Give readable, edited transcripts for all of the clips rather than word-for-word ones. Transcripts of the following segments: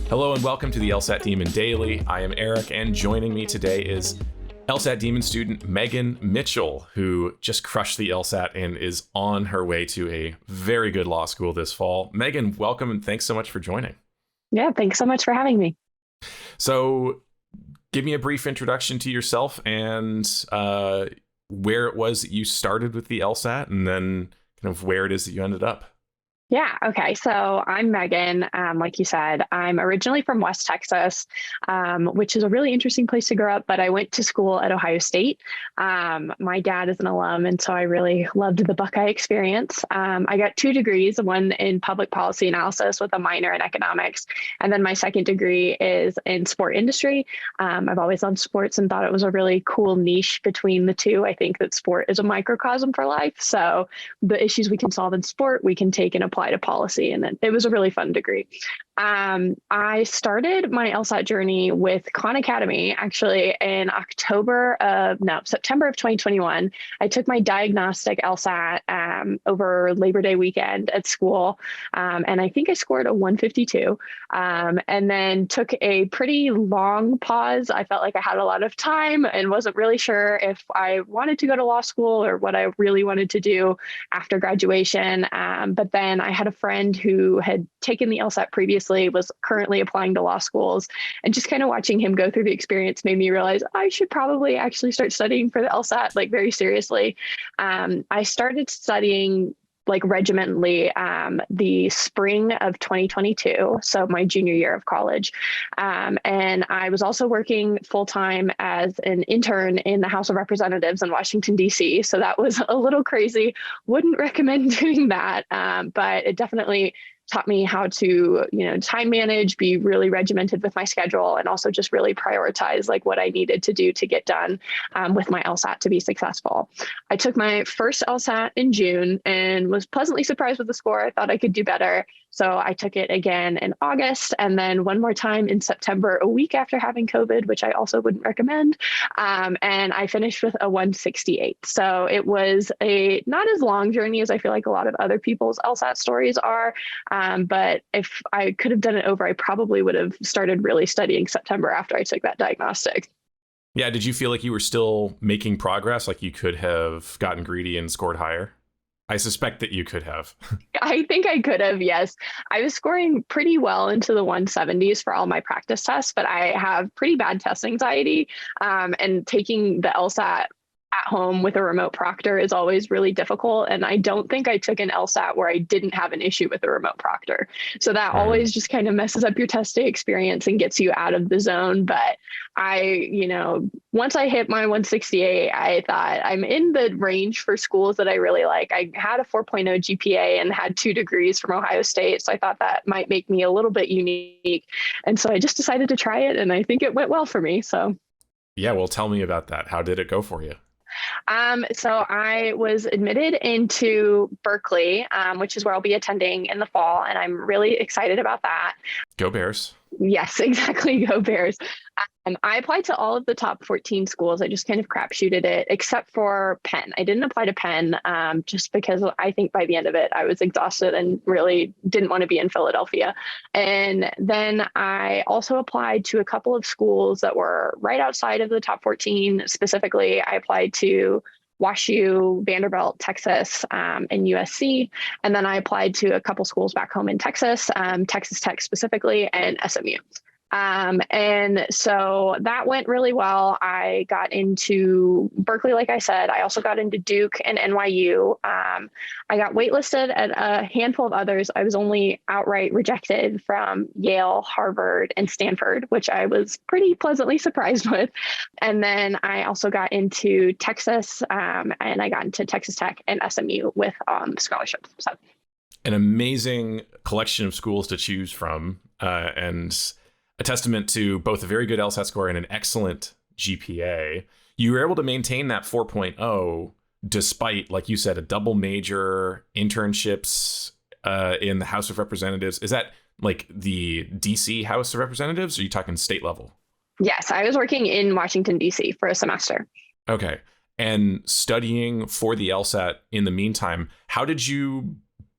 Hello and welcome to the LSAT Demon Daily. I am Erik, and joining me today is LSAT Demon student Meghan Mitchell, who just crushed the LSAT and is on her way to a very good law school this fall. Meghan, welcome and thanks so much for joining. Yeah, thanks so much for having me. So give me a brief introduction to yourself and where it was that you started with the LSAT and then kind of where it is that you ended up. Yeah. Okay. So I'm Meghan. Like you said, I'm originally from West Texas, which is a really interesting place to grow up, but I went to school at Ohio State. My dad is an alum, and so I really loved the Buckeye experience. I got 2 degrees, one in public policy analysis with a minor in economics. And then my second degree is in sport industry. I've always loved sports and thought it was a really cool niche between the two. I think that sport is a microcosm for life. So the issues we can solve in sport, we can take and apply to policy. And then it was a really fun degree. I started my LSAT journey with Khan Academy actually in September of 2021. I took my diagnostic LSAT over Labor Day weekend at school. And I think I scored a 152 and then took a pretty long pause. I felt like I had a lot of time and wasn't really sure if I wanted to go to law school or what I really wanted to do after graduation. But then I had a friend who had taken the LSAT previously, was currently applying to law schools, and just kind of watching him go through the experience made me realize I should probably actually start studying for the LSAT like very seriously. I started studying like regimentally the spring of 2022, so my junior year of college. And I was also working full-time as an intern in the House of Representatives in Washington, D.C. So that was a little crazy. Wouldn't recommend doing that, but it definitely taught me how to, time manage, be really regimented with my schedule, and also just really prioritize like what I needed to do to get done with my LSAT to be successful. I took my first LSAT in June and was pleasantly surprised with the score. I thought I could do better. So I took it again in August and then one more time in September, a week after having COVID, which I also wouldn't recommend. And I finished with a 168. So it was a not as long journey as I feel like a lot of other people's LSAT stories are. But if I could have done it over, I probably would have started really studying September after I took that diagnostic. Yeah. Did you feel like you were still making progress? Like you could have gotten greedy and scored higher? I suspect that you could have. I think I could have, yes. I was scoring pretty well into the 170s for all my practice tests, but I have pretty bad test anxiety. And taking the LSAT at home with a remote proctor is always really difficult. And I don't think I took an LSAT where I didn't have an issue with a remote proctor. So that always just kind of messes up your test day experience and gets you out of the zone. But once I hit my 168, I thought I'm in the range for schools that I really like. I had a 4.0 GPA and had 2 degrees from Ohio State. So I thought that might make me a little bit unique. And so I just decided to try it. And I think it went well for me. So yeah, well, tell me about that. How did it go for you? So I was admitted into Berkeley, which is where I'll be attending in the fall, and I'm really excited about that. Go Bears. Yes, exactly. Go Bears. I applied to all of the top 14 schools. I just kind of crapshooted it, except for Penn. I didn't apply to Penn just because I think by the end of it, I was exhausted and really didn't want to be in Philadelphia. And then I also applied to a couple of schools that were right outside of the top 14. Specifically, I applied to WashU, Vanderbilt, Texas, and USC. And then I applied to a couple schools back home in Texas, Texas Tech specifically, and SMU. And so that went really well. I got into Berkeley, like I said. I also got into Duke and NYU. I got waitlisted at a handful of others. I was only outright rejected from Yale, Harvard, and Stanford, which I was pretty pleasantly surprised with. And then I also got into Texas, and I got into Texas Tech and SMU with scholarships. So an amazing collection of schools to choose from, and a testament to both a very good LSAT score and an excellent GPA. You were able to maintain that 4.0 despite, like you said, a double major, internships in the House of Representatives. Is that like the DC House of Representatives? Or are you talking state level? Yes, I was working in Washington, D.C. for a semester. Okay. And studying for the LSAT in the meantime, how did you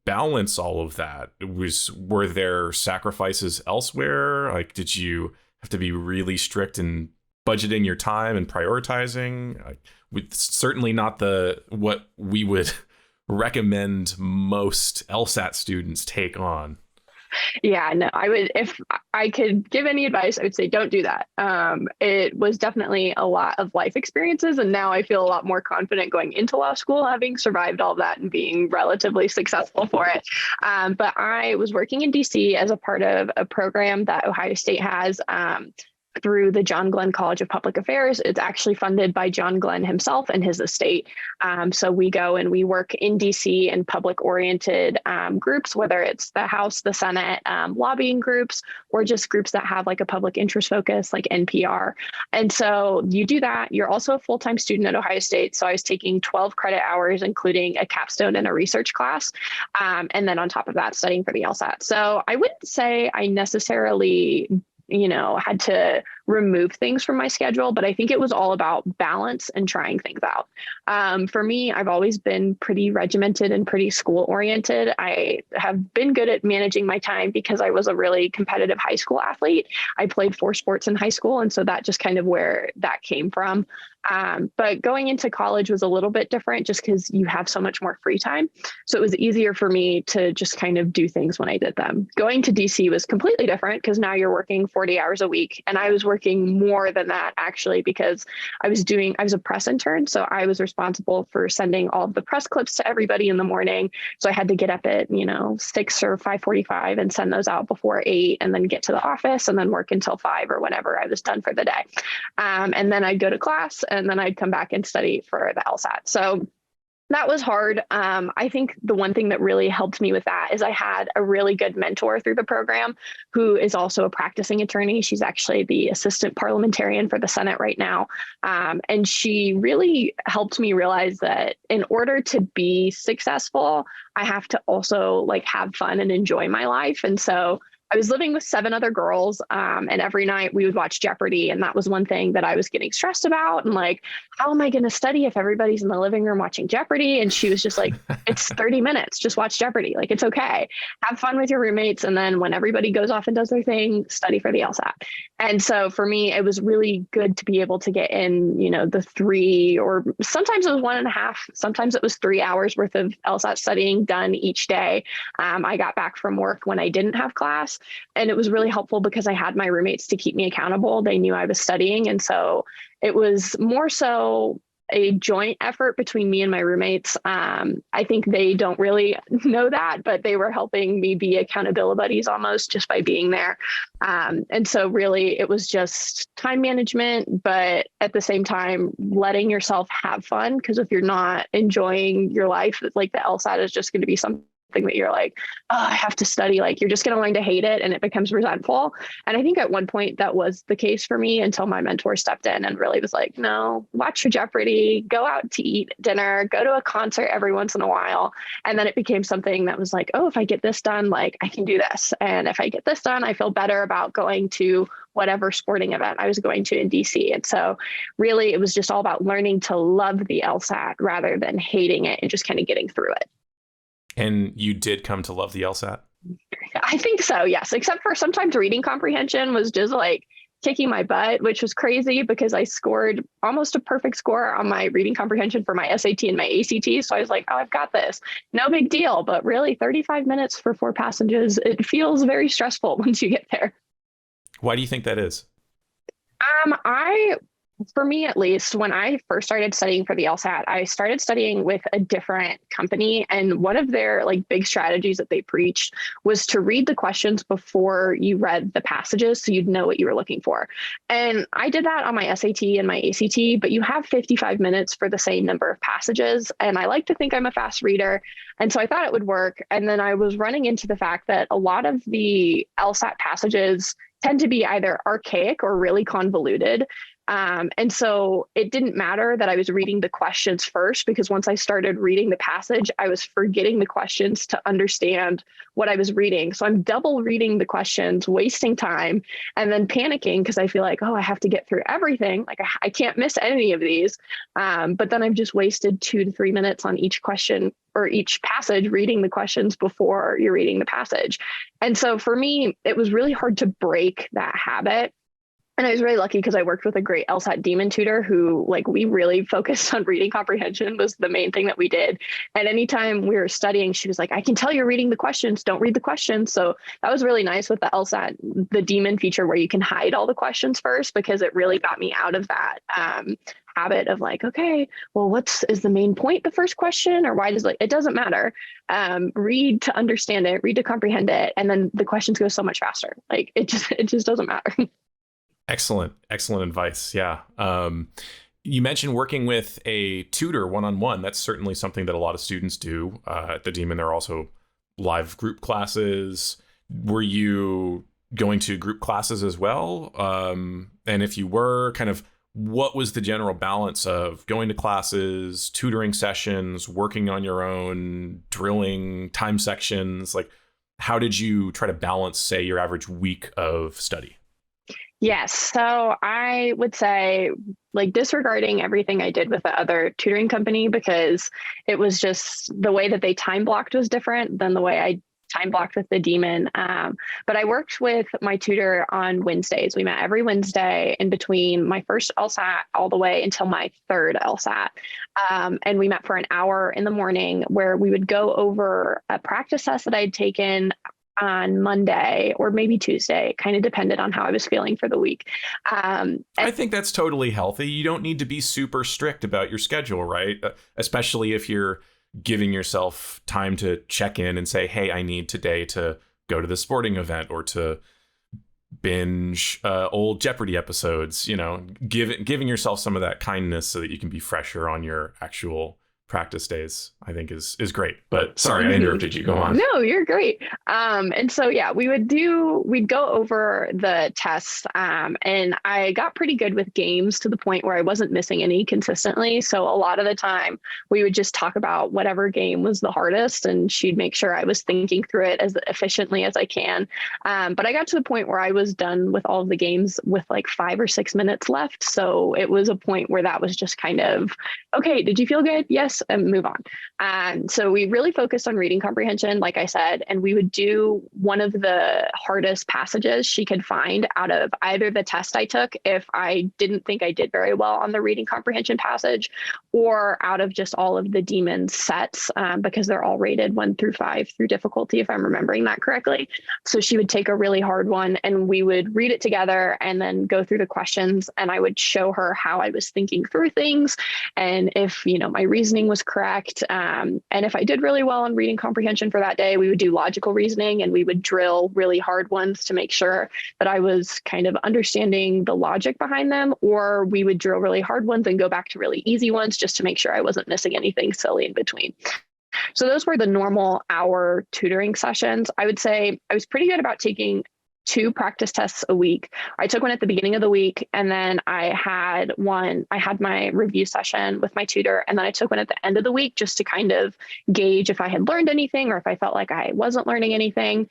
balance all of that? Were there sacrifices elsewhere? Like, did you have to be really strict in budgeting your time and prioritizing? With certainly not what we would recommend most LSAT students take on. Yeah, no, if I could give any advice, I would say don't do that. It was definitely a lot of life experiences. And now I feel a lot more confident going into law school, having survived all that and being relatively successful for it. But I was working in DC as a part of a program that Ohio State has. Through the John Glenn College of Public Affairs. It's actually funded by John Glenn himself and his estate. So we go and we work in DC in public-oriented groups, whether it's the House, the Senate, lobbying groups, or just groups that have like a public interest focus, like NPR. And so you do that. You're also a full-time student at Ohio State. So I was taking 12 credit hours, including a capstone and a research class. And then on top of that, studying for the LSAT. So I wouldn't say I necessarily had to remove things from my schedule, but I think it was all about balance and trying things out. For me, I've always been pretty regimented and pretty school oriented. I have been good at managing my time because I was a really competitive high school athlete. I played 4 sports in high school. And so that just kind of where that came from. But going into college was a little bit different just because you have so much more free time. So it was easier for me to just kind of do things when I did them. Going to DC was completely different because now you're working 40 hours a week. And I was working more than that actually, because I was a press intern. So I was responsible for sending all of the press clips to everybody in the morning. So I had to get up at, 6 or 5:45 and send those out before 8 and then get to the office and then work until 5 or whenever I was done for the day. And then I'd go to class and then I'd come back and study for the LSAT. So that was hard. I think the one thing that really helped me with that is I had a really good mentor through the program who is also a practicing attorney. She's actually the assistant parliamentarian for the Senate right now. And she really helped me realize that in order to be successful, I have to also have fun and enjoy my life. And so I was living with 7 other girls, and every night we would watch Jeopardy. And that was one thing that I was getting stressed about. And how am I going to study if everybody's in the living room watching Jeopardy? And she was just like, it's 30 minutes, just watch Jeopardy. It's okay. Have fun with your roommates. And then when everybody goes off and does their thing, study for the LSAT. And so for me, it was really good to be able to get in, the 3, or sometimes it was 1.5, sometimes it was 3 hours worth of LSAT studying done each day. I got back from work when I didn't have class. And it was really helpful because I had my roommates to keep me accountable. They knew I was studying. And so it was more so a joint effort between me and my roommates. I think they don't really know that, but they were helping me be accountability buddies almost just by being there. And so really it was just time management, but at the same time, letting yourself have fun. Because if you're not enjoying your life, the LSAT is just going to be something that you're like, oh, I have to study. You're just going to learn to hate it and it becomes resentful. And I think at one point that was the case for me until my mentor stepped in and really was like, no, watch your Jeopardy, go out to eat dinner, go to a concert every once in a while. And then it became something that was like, oh, if I get this done, I can do this. And if I get this done, I feel better about going to whatever sporting event I was going to in DC. And so really it was just all about learning to love the LSAT rather than hating it and just kind of getting through it. And you did come to love the LSAT? I think so, yes. Except for sometimes reading comprehension was just kicking my butt, which was crazy because I scored almost a perfect score on my reading comprehension for my SAT and my ACT. So I was like, oh, I've got this. No big deal. But really 35 minutes for 4 passages, it feels very stressful once you get there. Why do you think that is? For me, at least, when I first started studying for the LSAT, I started studying with a different company. And one of their big strategies that they preached was to read the questions before you read the passages so you'd know what you were looking for. And I did that on my SAT and my ACT, but you have 55 minutes for the same number of passages. And I like to think I'm a fast reader. And so I thought it would work. And then I was running into the fact that a lot of the LSAT passages tend to be either archaic or really convoluted. And so it didn't matter that I was reading the questions first, because once I started reading the passage, I was forgetting the questions to understand what I was reading. So I'm double reading the questions, wasting time, and then panicking because I feel like, oh, I have to get through everything. I can't miss any of these. But then I've just wasted 2 to 3 minutes on each question or each passage reading the questions before you're reading the passage. And so for me, it was really hard to break that habit. And I was really lucky because I worked with a great LSAT Demon tutor who, like, we really focused on reading comprehension was the main thing that we did. And anytime we were studying, she was like, I can tell you're reading the questions, don't read the questions. So that was really nice with the LSAT, the Demon feature where you can hide all the questions first, because it really got me out of that habit of like, okay, well, is the main point the first question, or why it doesn't matter. Read to understand it, read to comprehend it. And then the questions go so much faster. Like it just doesn't matter. Excellent advice. Yeah. You mentioned working with a tutor one-on-one. That's certainly something that a lot of students do at the Demon. There are also live group classes. Were you going to group classes as well? And if you were, kind of what was the general balance of going to classes, tutoring sessions, working on your own, drilling time sections? Like, how did you try to balance, say, your average week of study? Yes. So I would say, like, disregarding everything I did with the other tutoring company, because it was just the way that they time blocked was different than the way I time blocked with the Demon. But I worked with my tutor on Wednesdays. We met every Wednesday in between my first LSAT all the way until my third LSAT. And we met for an hour in the morning where we would go over a practice test that I'd taken on Monday or maybe Tuesday, kind of depended on how I was feeling for the week. I think that's totally healthy. You don't need to be super strict about your schedule, right? Especially if you're giving yourself time to check in and say, hey, I need today to go to the sporting event or to binge old Jeopardy episodes, giving yourself some of that kindness so that you can be fresher on your actual practice days, I think is great. But sorry, I interrupted you. Go on. No, you're great. And so, yeah, we'd go over the tests, and I got pretty good with games to the point where I wasn't missing any consistently. So a lot of the time we would just talk about whatever game was the hardest, and she'd make sure I was thinking through it as efficiently as I can. But I got to the point where I was done with all of the games with like 5 or 6 minutes left. So it was a point where that was just kind of, okay, did you feel good? Yes. And move on. So we really focused on reading comprehension, like I said, and we would do one of the hardest passages she could find out of either the test I took, if I didn't think I did very well on the reading comprehension passage, or out of just all of the Demon sets, because they're all rated 1 through 5 through difficulty, if I'm remembering that correctly. So she would take a really hard one and we would read it together and then go through the questions, and I would show her how I was thinking through things and if, my reasoning was correct. And if I did really well on reading comprehension for that day, we would do logical reasoning and we would drill really hard ones to make sure that I was kind of understanding the logic behind them, or we would drill really hard ones and go back to really easy ones just to make sure I wasn't missing anything silly in between. So those were the normal hour tutoring sessions. I would say I was pretty good about taking 2 practice tests a week. I took one at the beginning of the week, and then I had my review session with my tutor, and then I took one at the end of the week just to kind of gauge if I had learned anything or if I felt like I wasn't learning anything.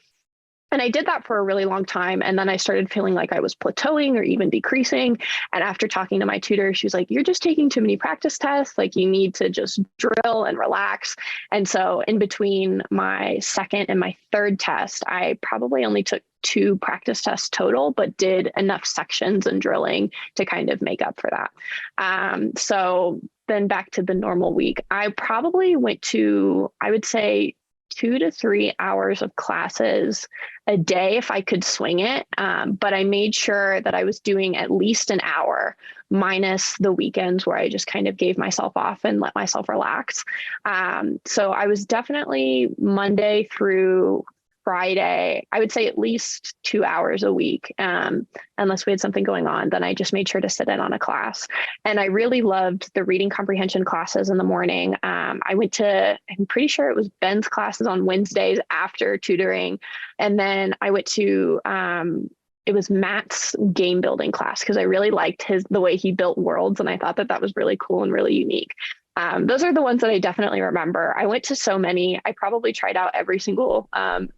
And I did that for a really long time. And then I started feeling like I was plateauing or even decreasing. And after talking to my tutor, she was like, you're just taking too many practice tests. Like, you need to just drill and relax. And so in between my second and my third test, I probably only took 2 practice tests total, but did enough sections and drilling to kind of make up for that. So then back to the normal week, I probably went to, I would say, 2 to 3 hours of classes a day if I could swing it. But I made sure that I was doing at least an hour, minus the weekends where I just kind of gave myself off and let myself relax. So I was definitely Monday through Friday, I would say at least 2 hours a week, unless we had something going on. Then I just made sure to sit in on a class. And I really loved the reading comprehension classes in the morning. I went to, I'm pretty sure it was Ben's classes on Wednesdays after tutoring. And then I went to, it was Matt's game building class because I really liked the way he built worlds. And I thought that was really cool and really unique. Those are the ones that I definitely remember. I went to so many. I probably tried out every single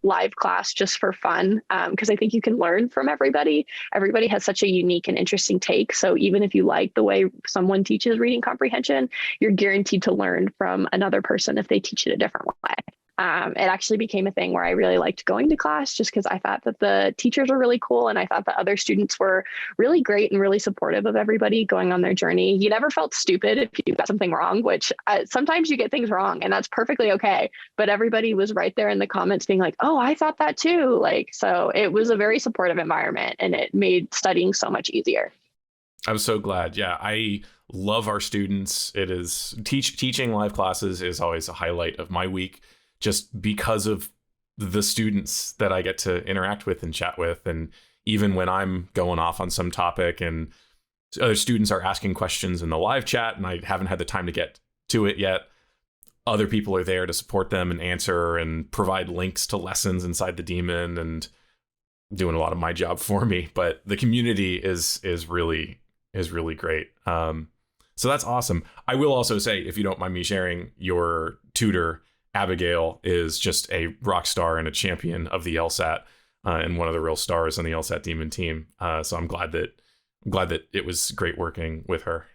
live class just for fun, because I think you can learn from everybody. Everybody has such a unique and interesting take. So even if you like the way someone teaches reading comprehension, you're guaranteed to learn from another person if they teach it a different way. It actually became a thing where I really liked going to class just because I thought that the teachers were really cool. And I thought that other students were really great and really supportive of everybody going on their journey. You never felt stupid if you got something wrong, which sometimes you get things wrong and that's perfectly okay. But everybody was right there in the comments being like, oh, I thought that too. Like, so it was a very supportive environment and it made studying so much easier. I'm so glad. Yeah, I love our students. It is teaching live classes is always a highlight of my week, just because of the students that I get to interact with and chat with. And even when I'm going off on some topic and other students are asking questions in the live chat and I haven't had the time to get to it yet, other people are there to support them and answer and provide links to lessons inside the Demon and doing a lot of my job for me. But the community is really great. So that's awesome. I will also say, if you don't mind me sharing, your tutor Abigail is just a rock star and a champion of the LSAT, and one of the real stars on the LSAT Demon team. So I'm glad that it was great working with her.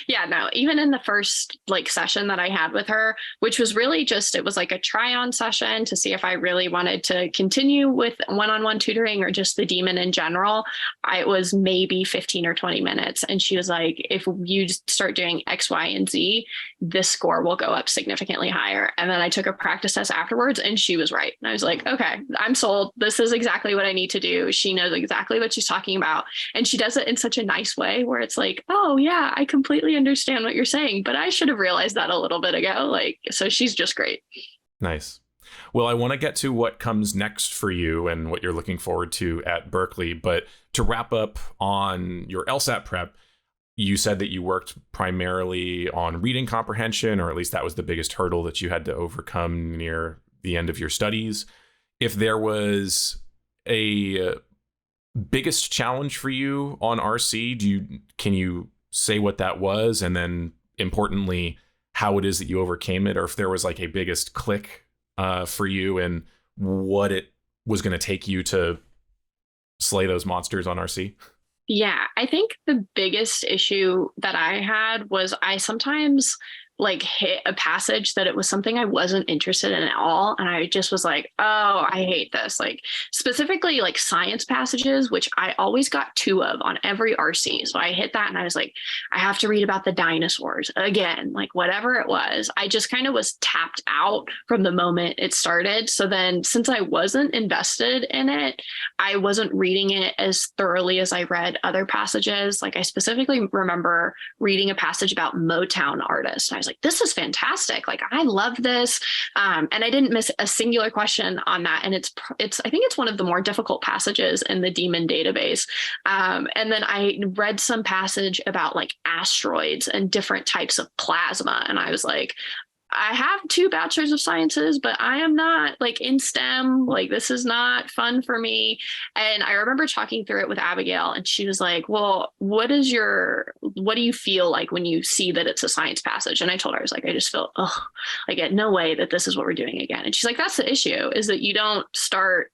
Yeah, no, even in the first session that I had with her, which was really just, it was like a try on session to see if I really wanted to continue with one-on-one tutoring or just the Demon in general. It was maybe 15 or 20 minutes. And she was like, if you start doing X, Y, and Z, this score will go up significantly higher. And then I took a practice test afterwards and she was right. And I was like, okay, I'm sold. This is exactly what I need to do. She knows exactly what she's talking about. And she does it in such a nice way where it's like, oh yeah, I completely understand what you're saying, but I should have realized that a little bit ago. So she's just great. Nice. Well, I want to get to what comes next for you and what you're looking forward to at Berkeley. But to wrap up on your LSAT prep, you said that you worked primarily on reading comprehension, or at least that was the biggest hurdle that you had to overcome near the end of your studies. If there was a biggest challenge for you on RC, can you say what that was, and then importantly, how it is that you overcame it, or if there was a biggest click for you and what it was going to take you to slay those monsters on RC? Yeah, I think the biggest issue that I had was I sometimes hit a passage that it was something I wasn't interested in at all. And I just was like, oh, I hate this. Specifically science passages, which I always got 2 of on every RC. So I hit that and I was like, I have to read about the dinosaurs again, whatever it was. I just kind of was tapped out from the moment it started. So then since I wasn't invested in it, I wasn't reading it as thoroughly as I read other passages. I specifically remember reading a passage about Motown artists. I was like, this is fantastic. I love this. And I didn't miss a singular question on that. And I think it's one of the more difficult passages in the Demon database. And then I read some passage about asteroids and different types of plasma. And I was like, I have 2 bachelors of sciences, but I am not in STEM. This is not fun for me. And I remember talking through it with Abigail and she was like, well, what do you feel like when you see that it's a science passage? And I told her, I was like, I just feel, no way that this is what we're doing again. And she's like, that's the issue, is that you don't start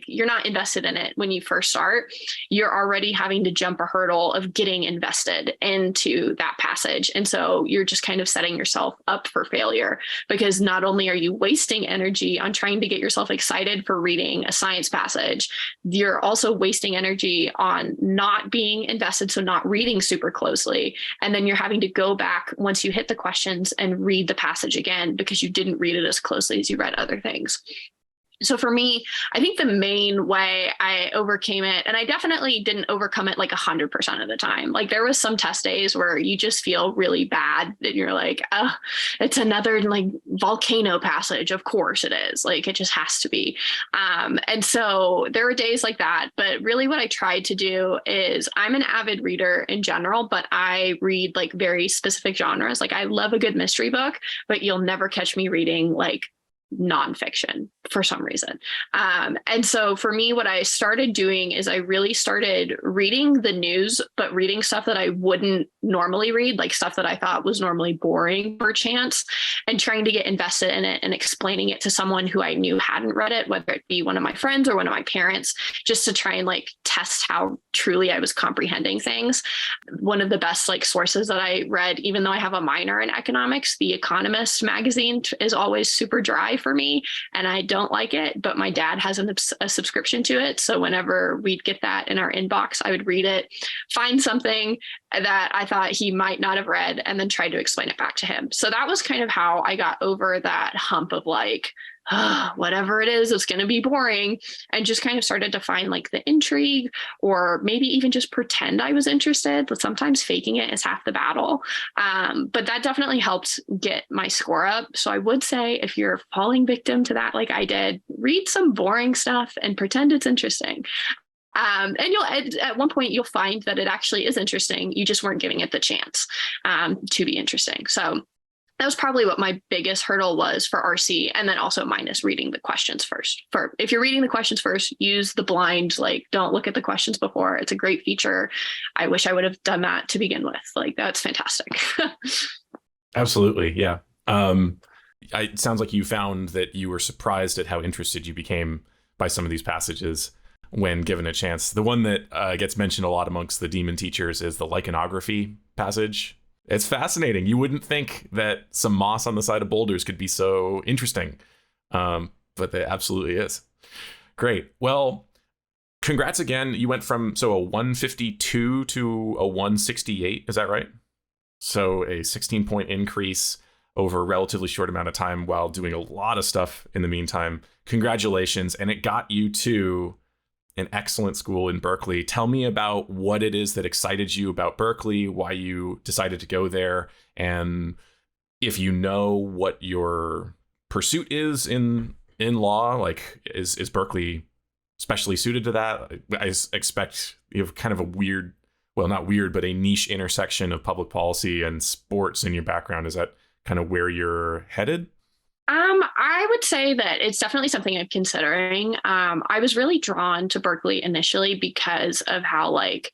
you're not invested in it when you first start. You're already having to jump a hurdle of getting invested into that passage. And so you're just kind of setting yourself up for failure, because not only are you wasting energy on trying to get yourself excited for reading a science passage, you're also wasting energy on not being invested, so not reading super closely. And then you're having to go back once you hit the questions and read the passage again because you didn't read it as closely as you read other things. So for me, I think the main way I overcame it, and I definitely didn't overcome it 100% of the time. There was some test days where you just feel really bad and you're like, oh, it's another volcano passage. Of course it is. It just has to be. And so there were days like that. But really what I tried to do is, I'm an avid reader in general, but I read very specific genres. I love a good mystery book, but you'll never catch me reading nonfiction for some reason. And so for me, what I started doing is I really started reading the news, but reading stuff that I wouldn't normally read, like stuff that I thought was normally boring perchance, and trying to get invested in it and explaining it to someone who I knew hadn't read it, whether it be one of my friends or one of my parents, just to try and like test how truly I was comprehending things. One of the best like sources that I read, even though I have a minor in economics, The Economist magazine is always super dry for me, and I don't like it, but my dad has a subscription to it. So whenever we'd get that in our inbox, I would read it, find something that I thought he might not have read, and then try to explain it back to him. So that was kind of how I got over that hump of like, whatever it is, it's going to be boring, and just kind of started to find like the intrigue, or maybe even just pretend I was interested, but sometimes faking it is half the battle. But that definitely helped get my score up. So I would say if you're falling victim to that, like I did, read some boring stuff and pretend it's interesting. And you'll at one point you'll find that it actually is interesting. You just weren't giving it the chance to be interesting. So that was probably what my biggest hurdle was for RC. And then also minus reading the questions first. If you're reading the questions first, use the blind, like don't look at the questions before. It's a great feature. I wish I would have done that to begin with. Like that's fantastic. Absolutely. Yeah. It sounds like you found that you were surprised at how interested you became by some of these passages when given a chance. The one that gets mentioned a lot amongst the Demon teachers is the lichonography passage. It's fascinating. You wouldn't think that some moss on the side of boulders could be so interesting, but it absolutely is. Great. Well, congrats again. You went from a 152 to a 168. Is that right? So a 16-point increase over a relatively short amount of time while doing a lot of stuff in the meantime. Congratulations. And it got you to an excellent school in Berkeley. Tell me about what it is that excited you about Berkeley, why you decided to go there, and if you know what your pursuit is in law. Like, is Berkeley especially suited to that? I expect you have kind of a weird, well, not weird, but a niche intersection of public policy and sports in your background. Is that kind of where you're headed? I would say that it's definitely something I'm considering. I was really drawn to Berkeley initially because of how like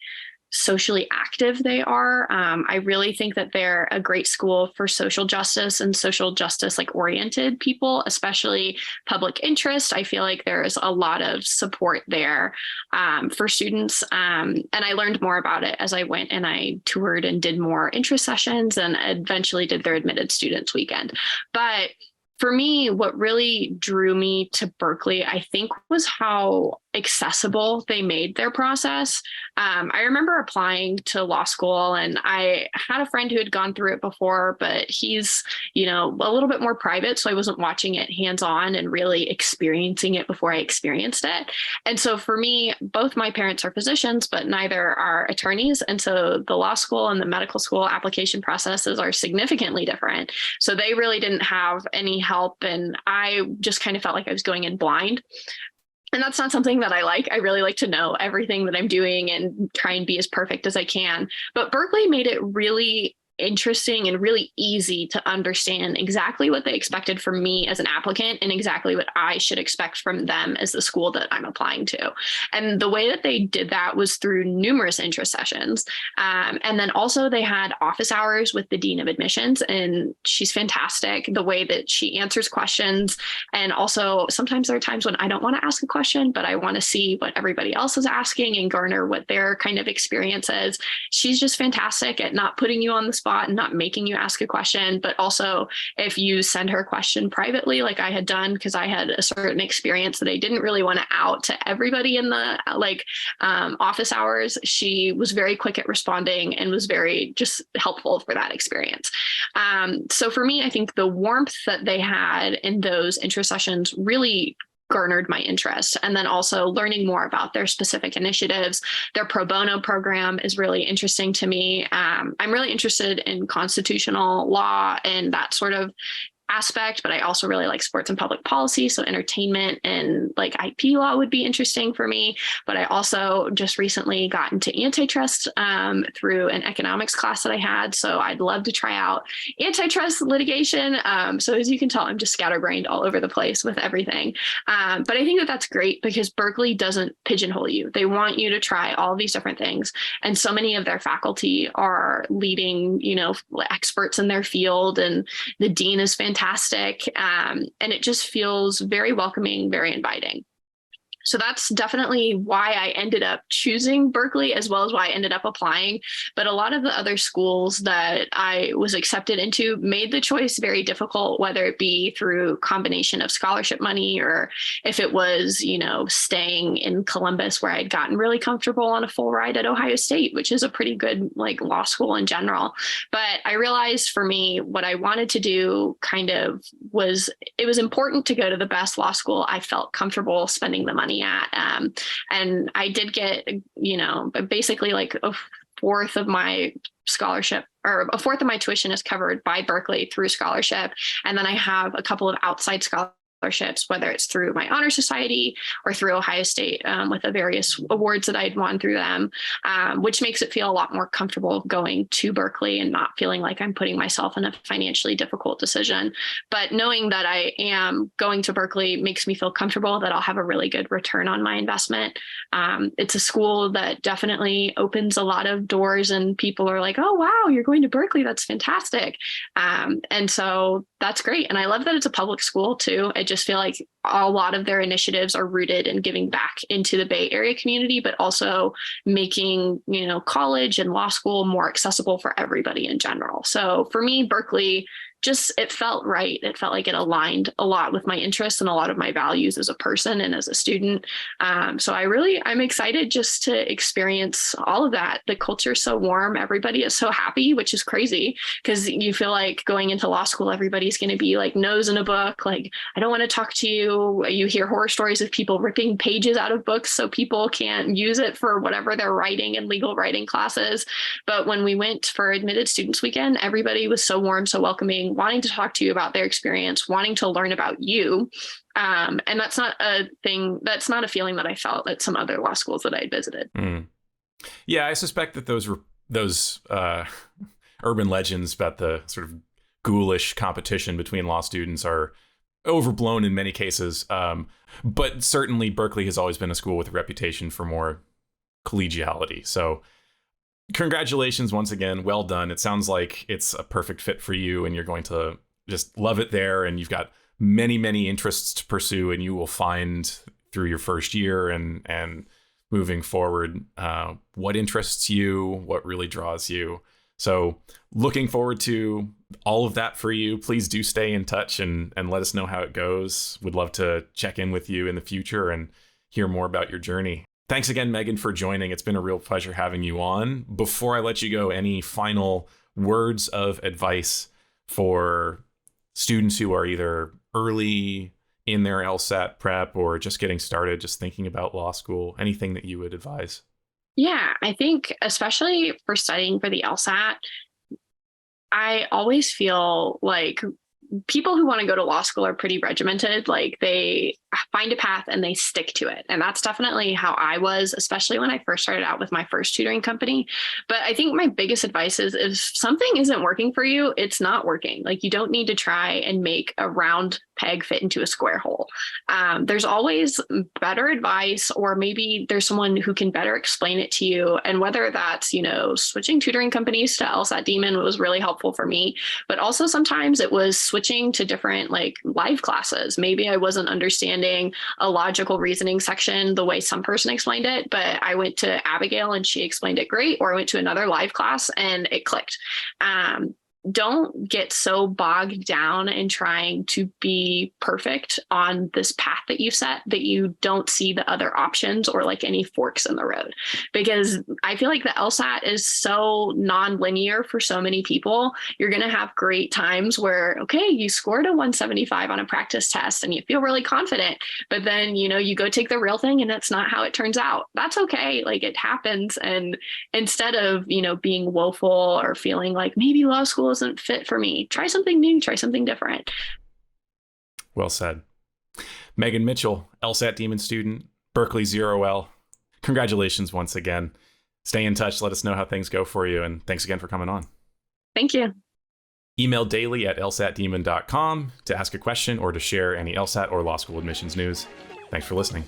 socially active they are. I really think that they're a great school for social justice and social justice like oriented people, especially public interest. I feel like there's a lot of support there for students. And I learned more about it as I went and I toured and did more interest sessions and eventually did their admitted students weekend. But for me, what really drew me to Berkeley, I think, was how accessible they made their process. I remember applying to law school, and I had a friend who had gone through it before, but he's, a little bit more private. So I wasn't watching it hands-on and really experiencing it before I experienced it. And so for me, both my parents are physicians, but neither are attorneys. And so the law school and the medical school application processes are significantly different. So they really didn't have any help. And I just kind of felt like I was going in blind. And that's not something that I like. I really like to know everything that I'm doing and try and be as perfect as I can. But Berkeley made it really interesting and really easy to understand exactly what they expected from me as an applicant and exactly what I should expect from them as the school that I'm applying to. And the way that they did that was through numerous interest sessions. And then also they had office hours with the dean of admissions, and she's fantastic. The way that she answers questions. And also sometimes there are times when I don't want to ask a question, but I want to see what everybody else is asking and garner what their kind of experience is. She's just fantastic at not putting you on the spot and not making you ask a question, but also if you send her a question privately, like I had done, because I had a certain experience that I didn't really want to out to everybody in the office hours, she was very quick at responding and was very just helpful for that experience. So for me, I think the warmth that they had in those interest sessions really garnered my interest. And then also learning more about their specific initiatives. Their pro bono program is really interesting to me. I'm really interested in constitutional law and that sort of aspect, but I also really like sports and public policy. So entertainment and like IP law would be interesting for me. But I also just recently got into antitrust through an economics class that I had. So I'd love to try out antitrust litigation. So as you can tell, I'm just scatterbrained all over the place with everything. But I think that that's great because Berkeley doesn't pigeonhole you. They want you to try all these different things. And so many of their faculty are leading, experts in their field, and the dean is fantastic. And it just feels very welcoming, very inviting. So that's definitely why I ended up choosing Berkeley, as well as why I ended up applying. But a lot of the other schools that I was accepted into made the choice very difficult, whether it be through combination of scholarship money or if it was, staying in Columbus, where I'd gotten really comfortable on a full ride at Ohio State, which is a pretty good law school in general. But I realized for me, what I wanted to do it was important to go to the best law school I felt comfortable spending the money at. And I did get, basically like a fourth of my scholarship, or a fourth of my tuition is covered by Berkeley through scholarship. And then I have a couple of outside scholarships, whether it's through my honor society or through Ohio State with the various awards that I'd won through them, which makes it feel a lot more comfortable going to Berkeley and not feeling like I'm putting myself in a financially difficult decision. But knowing that I am going to Berkeley makes me feel comfortable that I'll have a really good return on my investment. It's a school that definitely opens a lot of doors, and people are like, oh, wow, you're going to Berkeley. That's fantastic. And so that's great. And I love that it's a public school too. I just feel like a lot of their initiatives are rooted in giving back into the Bay Area community, but also making, college and law school more accessible for everybody in general. So for me, Berkeley, it felt right. It felt like it aligned a lot with my interests and a lot of my values as a person and as a student. So I'm excited just to experience all of that. The culture is so warm. Everybody is so happy, which is crazy because you feel like going into law school, everybody's going to be like nose in a book. Like, I don't want to talk to you. You hear horror stories of people ripping pages out of books so people can't use it for whatever they're writing in legal writing classes. But when we went for Admitted Students Weekend, everybody was so warm, so welcoming, wanting to talk to you about their experience, wanting to learn about you. And that's not a feeling that I felt at some other law schools that I visited. Yeah, I suspect that those urban legends about the sort of ghoulish competition between law students are overblown in many cases. But certainly Berkeley has always been a school with a reputation for more collegiality. So congratulations once again. Well done. It sounds like it's a perfect fit for you and you're going to just love it there. And you've got many, many interests to pursue, and you will find through your first year and moving forward what interests you, what really draws you. So looking forward to all of that for you. Please do stay in touch and let us know how it goes. Would love to check in with you in the future and hear more about your journey. Thanks again, Meghan, for joining. It's been a real pleasure having you on. Before I let you go, any final words of advice for students who are either early in their LSAT prep or just getting started, just thinking about law school? Anything that you would advise? Yeah, I think especially for studying for the LSAT, I always feel like people who want to go to law school are pretty regimented. Like, they find a path and they stick to it. And that's definitely how I was, especially when I first started out with my first tutoring company. But I think my biggest advice is if something isn't working for you, it's not working. Like, you don't need to try and make a round peg fit into a square hole. There's always better advice, or maybe there's someone who can better explain it to you. And whether that's, switching tutoring companies to LSAT Demon was really helpful for me. But also sometimes it was switching to different live classes. Maybe I wasn't understanding a logical reasoning section the way some person explained it, but I went to Abigail and she explained it great, or I went to another live class and it clicked. Don't get so bogged down in trying to be perfect on this path that you've set that you don't see the other options or any forks in the road. Because I feel like the LSAT is so non-linear for so many people. You're going to have great times where, okay, you scored a 175 on a practice test and you feel really confident, but then, you go take the real thing and that's not how it turns out. That's okay. It happens. And instead of, being woeful or feeling like maybe law school isn't fit for me, try something new, try something different. Well said. Meghan Mitchell, LSAT Demon student, Berkeley 0L. Congratulations once again. Stay in touch. Let us know how things go for you. And thanks again for coming on. Thank you. Email daily@lsatdemon.com to ask a question or to share any LSAT or law school admissions news. Thanks for listening.